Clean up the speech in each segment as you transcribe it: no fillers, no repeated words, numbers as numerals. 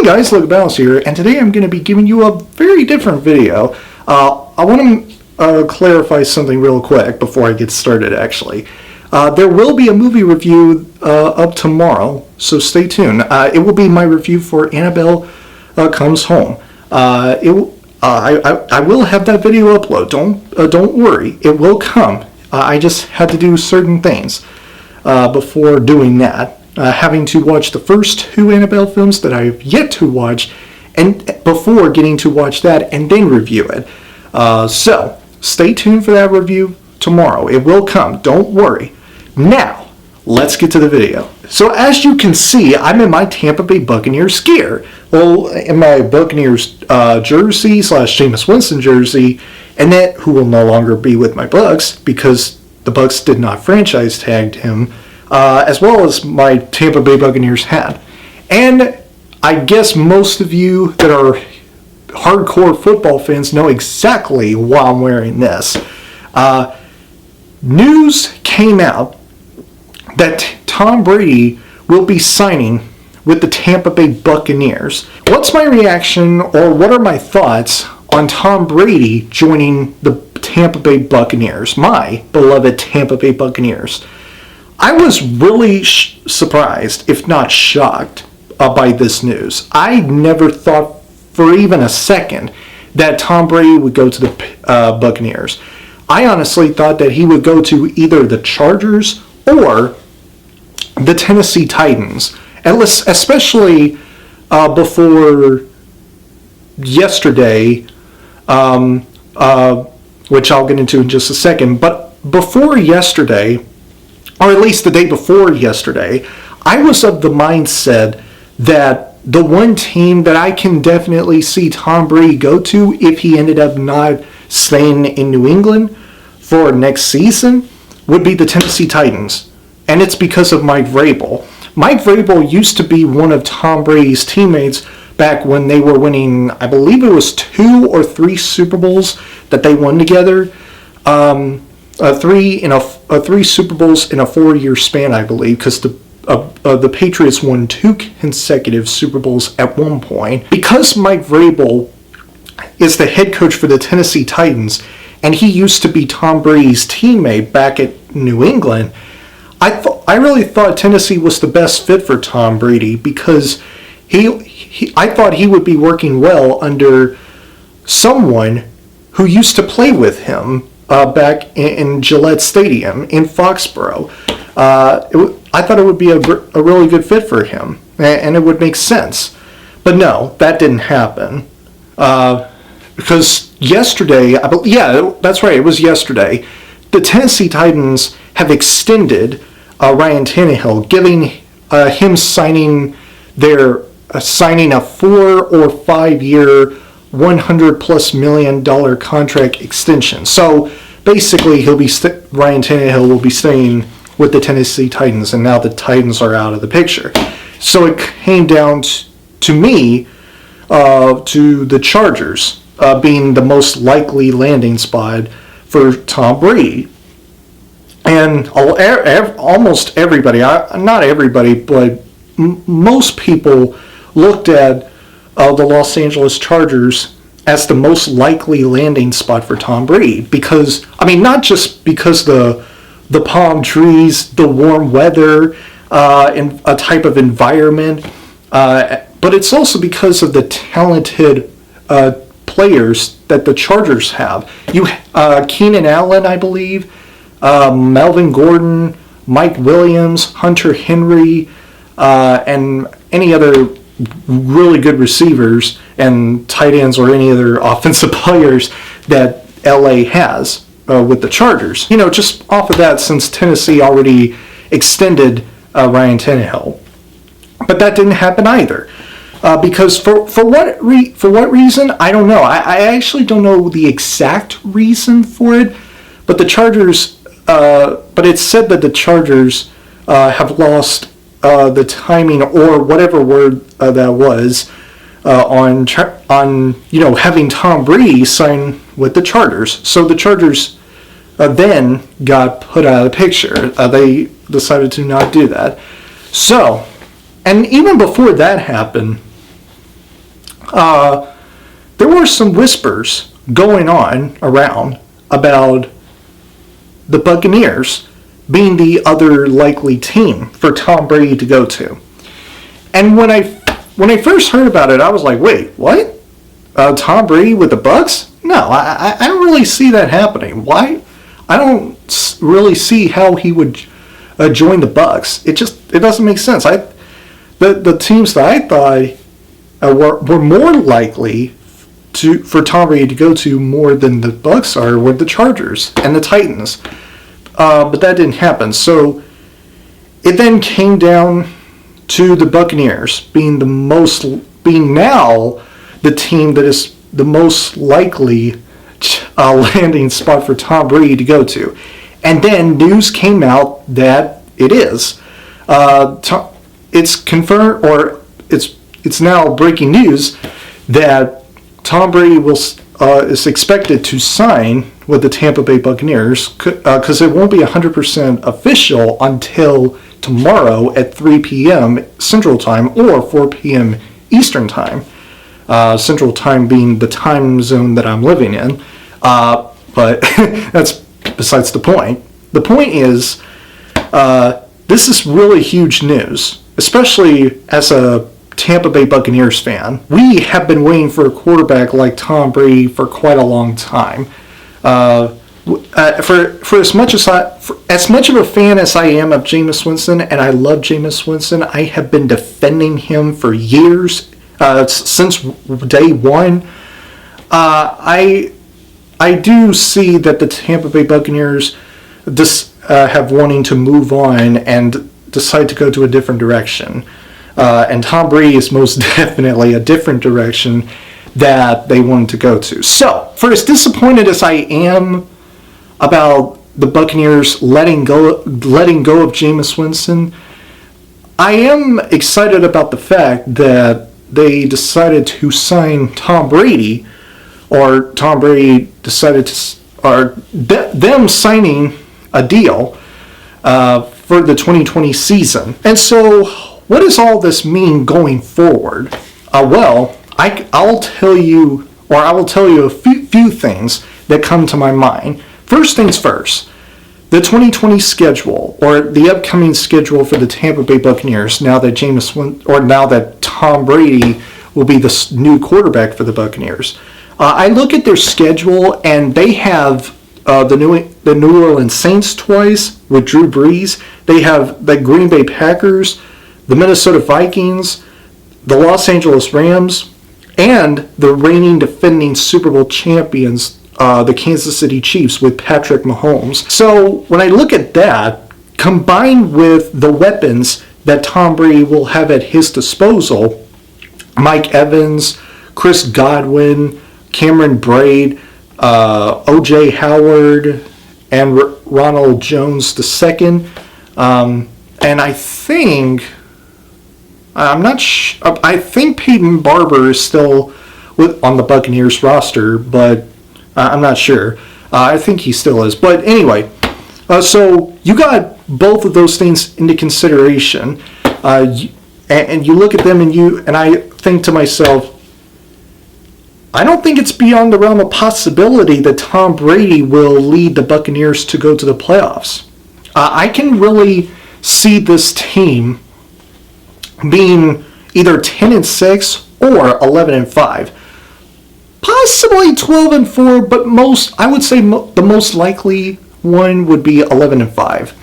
guys, Logan here, and today I'm going to be giving you a very different video. I want to clarify something real quick before I get started, actually. There will be a movie review up tomorrow, so stay tuned. It will be my review for Annabelle Comes Home. I will have that video upload. Don't worry, it will come. I just had to do certain things before doing that. Having to watch the first two Annabelle films that I have yet to watch, and before getting to watch that and then review it. So stay tuned for that review tomorrow. It will come. Don't worry. Now, let's get to the video. So as you can see, I'm in my Tampa Bay Buccaneers gear. Well, in my Buccaneers jersey / Jameis Winston jersey, and that who will no longer be with my Bucs because the Bucs did not franchise tag him. As well as my Tampa Bay Buccaneers hat. And I guess most of you that are hardcore football fans know exactly why I'm wearing this. News came out that Tom Brady will be signing with the Tampa Bay Buccaneers. What's my reaction, or what are my thoughts on Tom Brady joining the Tampa Bay Buccaneers, my beloved Tampa Bay Buccaneers? I was really surprised, if not shocked, by this news. I never thought for even a second that Tom Brady would go to the Buccaneers. I honestly thought that he would go to either the Chargers or the Tennessee Titans, especially before yesterday, which I'll get into in just a second. But before yesterday, or at least the day before yesterday, I was of the mindset that the one team that I can definitely see Tom Brady go to if he ended up not staying in New England for next season would be the Tennessee Titans. And it's because of Mike Vrabel. Mike Vrabel used to be one of Tom Brady's teammates back when they were winning, I believe it was 2 or 3 Super Bowls that they won together. Three Super Bowls in a 4-year span, I believe, because the Patriots won 2 consecutive Super Bowls at one point. Because Mike Vrabel is the head coach for the Tennessee Titans, and he used to be Tom Brady's teammate back at New England, I really thought Tennessee was the best fit for Tom Brady because I thought he would be working well under someone who used to play with him back in Gillette Stadium in Foxborough. I thought it would be a really good fit for him, and it would make sense. But no, that didn't happen. Because yesterday, that's right, it was yesterday, the Tennessee Titans have extended Ryan Tannehill, giving him signing a 4 or 5 year $100+ million contract extension. So basically, Ryan Tannehill will be staying with the Tennessee Titans, and now the Titans are out of the picture. So it came down to me, to the Chargers being the most likely landing spot for Tom Brady. And almost everybody, not everybody, but most people looked at the Los Angeles Chargers as the most likely landing spot for Tom Brady because, not just because the palm trees, the warm weather, and a type of environment, but it's also because of the talented players that the Chargers have. Keenan Allen, I believe, Melvin Gordon, Mike Williams, Hunter Henry, and any other really good receivers and tight ends or any other offensive players that LA has with the Chargers. Just off of that, since Tennessee already extended Ryan Tannehill. But that didn't happen either. Because for what reason, I don't know. I actually don't know the exact reason for it. But the Chargers, but it's said that the Chargers have lost the timing, or whatever word that was, on having Tom Brady sign with the Chargers. So the Chargers then got put out of the picture. They decided to not do that. So, and even before that happened, there were some whispers going on around about the Buccaneers being the other likely team for Tom Brady to go to. And when I first heard about it, I was like, wait, what? Tom Brady with the Bucs? No, I don't really see that happening. Why? I don't really see how he would join the Bucs. It doesn't make sense. The teams that I thought were more likely for Tom Brady to go to more than the Bucs were the Chargers and the Titans. But that didn't happen. So it then came down to the Buccaneers being now the team that is the most likely landing spot for Tom Brady to go to. And then news came out that it is. It's confirmed, or it's now breaking news that Tom Brady is expected to sign with the Tampa Bay Buccaneers because it won't be 100% official until tomorrow at 3 p.m. Central Time or 4 p.m. Eastern Time. Central Time being the time zone that I'm living in. But that's besides the point. The point is, this is really huge news, especially as a Tampa Bay Buccaneers fan. We have been waiting for a quarterback like Tom Brady for quite a long time. For as much of a fan as I am of Jameis Winston, and I love Jameis Winston, I have been defending him for years, since day one. I do see that the Tampa Bay Buccaneers have wanting to move on and decide to go to a different direction. And Tom Brady is most definitely a different direction that they wanted to go to. So, for as disappointed as I am about the Buccaneers letting go of Jameis Winston, I am excited about the fact that they decided to sign Tom Brady, or Tom Brady decided to, or them signing a deal for the 2020 season. And so, what does all this mean going forward? Well, I will tell you a few things that come to my mind. First things first, the 2020 schedule, or the upcoming schedule for the Tampa Bay Buccaneers, now that Tom Brady will be the new quarterback for the Buccaneers. I look at their schedule, and they have the New Orleans Saints twice with Drew Brees. They have the Green Bay Packers, the Minnesota Vikings, the Los Angeles Rams, and the reigning defending Super Bowl champions, the Kansas City Chiefs with Patrick Mahomes. So when I look at that, combined with the weapons that Tom Brady will have at his disposal, Mike Evans, Chris Godwin, Cameron Braid, O.J. Howard, and Ronald Jones II, and I think I think Peyton Barber is still on the Buccaneers roster, but I'm not sure. I think he still is. But anyway, so you got both of those things into consideration, and you look at them, and I think to myself, I don't think it's beyond the realm of possibility that Tom Brady will lead the Buccaneers to go to the playoffs. I can really see this team being either 10-6 or 11-5, possibly 12-4, but I would say the most likely one would be 11-5,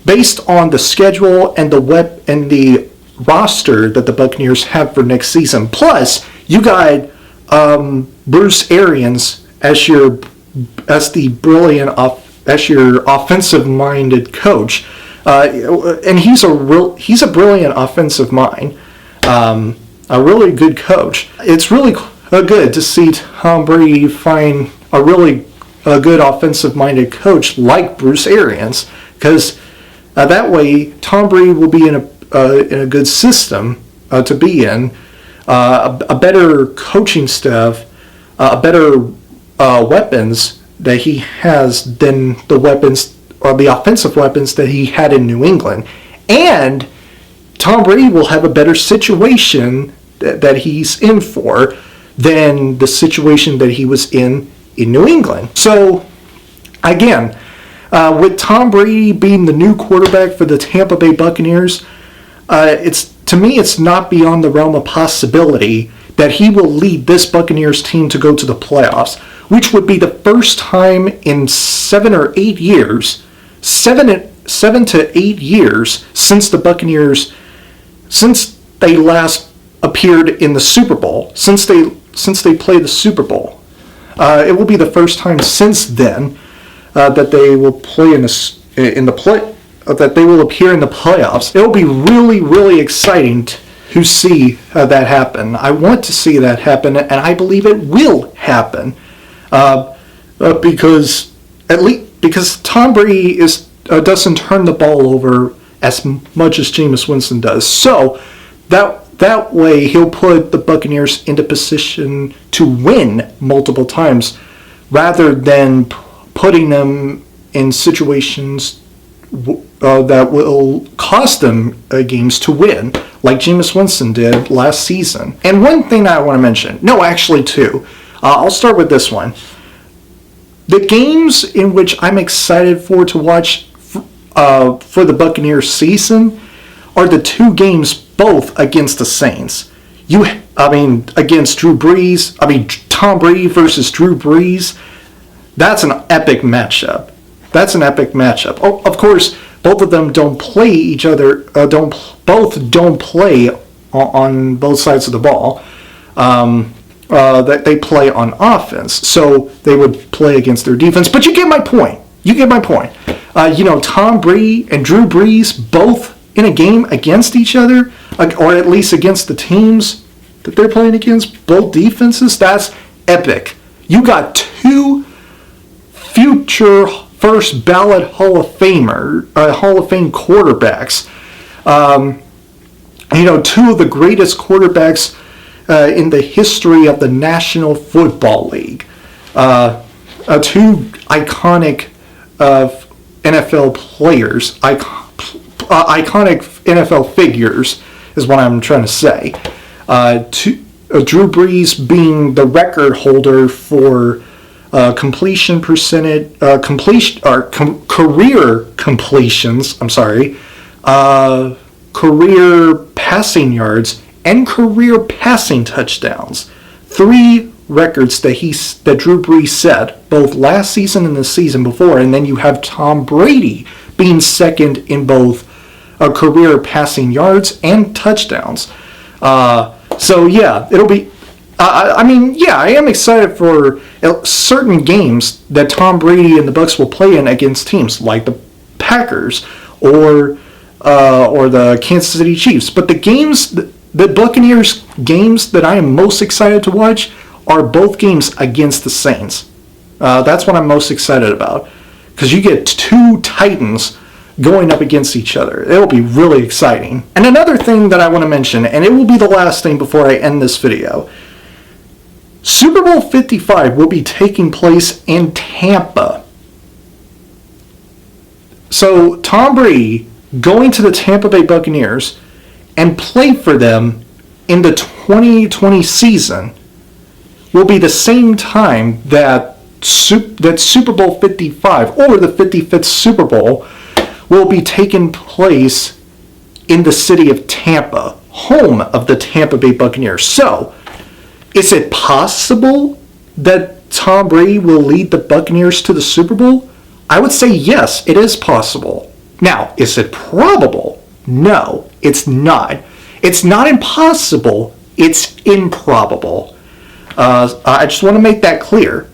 based on the schedule and the roster that the Buccaneers have for next season. Plus, you got Bruce Arians as your offensive-minded coach. And he's a brilliant offensive mind, a really good coach. It's really good to see Tom Brady find a really good offensive-minded coach like Bruce Arians, because that way Tom Brady will be in a good system to be in, a better coaching staff, a better weapons that he has than the weapons or the offensive weapons that he had in New England. And Tom Brady will have a better situation that he's in for than the situation that he was in New England. So, again, with Tom Brady being the new quarterback for the Tampa Bay Buccaneers, to me, it's not beyond the realm of possibility that he will lead this Buccaneers team to go to the playoffs, which would be the first time in 7 to 8 years since the Buccaneers, since they last appeared in the Super Bowl, since they played the Super Bowl. It will be the first time since then that they will play that they will appear in the playoffs. It will be really, really exciting to see that happen. I want to see that happen, and I believe it will happen because Tom Brady doesn't turn the ball over as much as Jameis Winston does. So that way he'll put the Buccaneers into position to win multiple times, rather than putting them in situations that will cost them games to win, like Jameis Winston did last season. And one thing I want to mention, two. I'll start with this one. The games in which I'm excited to watch for the Buccaneers season are the two games both against the Saints. Against Drew Brees. Tom Brady versus Drew Brees. That's an epic matchup. Oh, of course, both of them don't play each other. Don't play on both sides of the ball. That they play on offense, so they would play against their defense. But you get my point. Tom Brady and Drew Brees both in a game against each other, or at least against the teams that they're playing against, both defenses. That's epic. You got two future first ballot Hall of Fame quarterbacks. Two of the greatest quarterbacks in the history of the National Football League. Two iconic NFL players, iconic NFL figures is what I'm trying to say. Drew Brees being the record holder for completion percentage, career completions. Career passing yards and career passing touchdowns. 3 records that Drew Brees set both last season and the season before, and then you have Tom Brady being second in both career passing yards and touchdowns. It'll be. I am excited for certain games that Tom Brady and the Bucs will play in against teams like the Packers or the Kansas City Chiefs. But the Buccaneers games that I am most excited to watch are both games against the Saints. That's what I'm most excited about, because you get two Titans going up against each other. It'll be really exciting. And another thing that I want to mention, and it will be the last thing before I end this video, Super Bowl 55 will be taking place in Tampa. So Tom Brady going to the Tampa Bay Buccaneers and play for them in the 2020 season will be the same time that Super Bowl 55, or the 55th Super Bowl, will be taking place in the city of Tampa, home of the Tampa Bay Buccaneers. So, is it possible that Tom Brady will lead the Buccaneers to the Super Bowl? I would say yes, it is possible. Now, is it probable? No, it's not. It's not impossible, it's improbable. I just want to make that clear.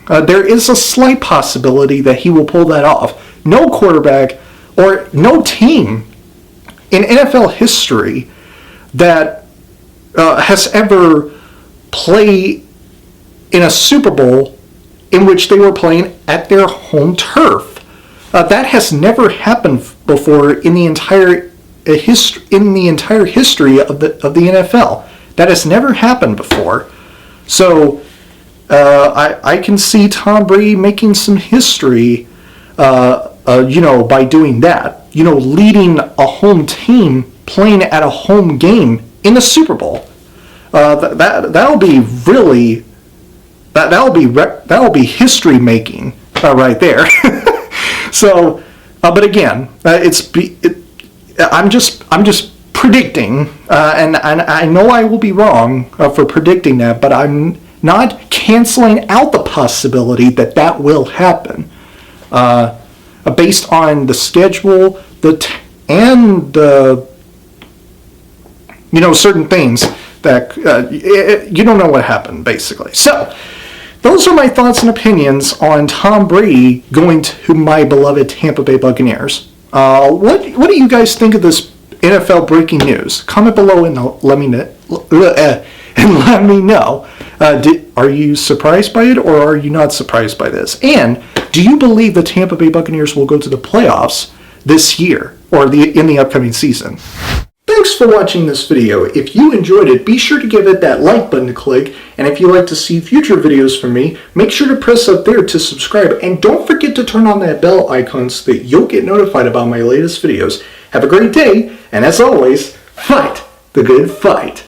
There is a slight possibility that he will pull that off. No quarterback or no team in NFL history that has ever played in a Super Bowl in which they were playing at their home turf. That has never happened before in the entire history of the NFL. That has never happened before. So I can see Tom Brady making some history, by doing that. Leading a home team playing at a home game in the Super Bowl. that'll be really that'll be history making right there. So, but again, I'm just predicting, and I know I will be wrong for predicting that, but I'm not canceling out the possibility that will happen, based on the schedule, and certain things that you don't know what happened, basically. So, those are my thoughts and opinions on Tom Brady going to my beloved Tampa Bay Buccaneers. What do you guys think of this NFL breaking news? Comment below and let me know. Are you surprised by it, or are you not surprised by this? And do you believe the Tampa Bay Buccaneers will go to the playoffs this year or in the upcoming season? Thanks for watching this video. If you enjoyed it, be sure to give it that like button to click, and if you'd like to see future videos from me, make sure to press up there to subscribe, and don't forget to turn on that bell icon so that you'll get notified about my latest videos. Have a great day, and as always, fight the good fight.